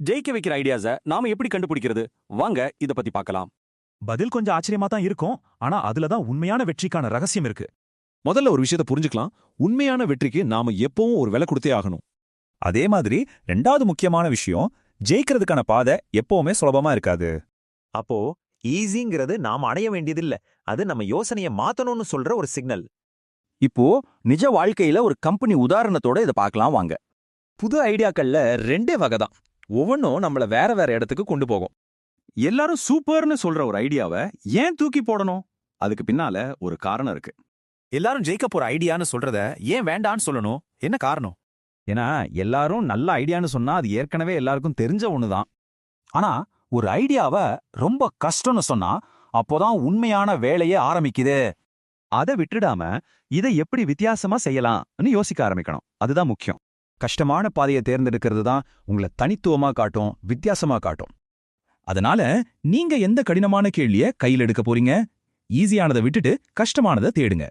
ஜெயிக்க வைக்கிற ஐடியாஸ நாம எப்படி கண்டுபிடிக்கிறது? வாங்க இத பத்தி பார்க்கலாம். பதில் கொஞ்சம் ஆச்சரியமா தான் இருக்கும், ஆனா அதுல தான் உண்மையான வெற்றிக்கான ரகசியம் இருக்கு. முதல்ல ஒரு விஷயத்தை புரிஞ்சுக்கலாம். உண்மையான வெற்றிக்கு நாம எப்பவும் ஒரு விலை கொடுத்தே ஆகணும். அதே மாதிரி ரெண்டாவது முக்கியமான விஷயம், ஜெயிக்கிறதுக்கான பாதை எப்பவுமே சுலபமா இருக்காது. அப்போ ஈஸிங்கிறது நாம அடைய வேண்டியதில்ல, அது நம்ம யோசனையை மாத்தணும்னு சொல்ற ஒரு சிக்னல். இப்போ நிஜ வாழ்க்கையில ஒரு கம்பெனி உதாரணத்தோட இத பார்க்கலாம் வாங்க. புது ஐடியாக்கள்ல ரெண்டே வகை தான். ஒவ்வொன்றும் நம்மள வேற வேற இடத்துக்கு கொண்டு போகும். எல்லாரும் சூப்பர்னு சொல்ற ஒரு ஐடியாவை ஏன் தூக்கி போடணும்? அதுக்கு பின்னால ஒரு காரணம் இருக்கு. எல்லாரும் ஜெயிக்க போற ஐடியான்னு சொல்றத ஏன் வேண்டான்னு சொல்லணும்? என்ன காரணம்? ஏன்னா எல்லாரும் நல்ல ஐடியான்னு சொன்னா அது ஏற்கனவே எல்லாருக்கும் தெரிஞ்ச ஒண்ணுதான். ஆனா ஒரு ஐடியாவை ரொம்ப கஷ்டம்னு சொன்னா அப்போதான் உண்மையான வேலையே ஆரம்பிக்குது. அதை விட்டுடாம இதை எப்படி வித்தியாசமா செய்யலாம்னு யோசிக்க ஆரம்பிக்கணும். அதுதான் முக்கியம். கஷ்டமான பாதையை தேர்ந்தெடுக்கிறது தான் உங்களை தனித்துவமா காட்டும், வித்தியாசமா காட்டும். அதனால நீங்க எந்த கடினமான கேள்விய கையில் எடுக்க போறீங்க? ஈஸியானதை விட்டுட்டு கஷ்டமானதை தேடுங்க.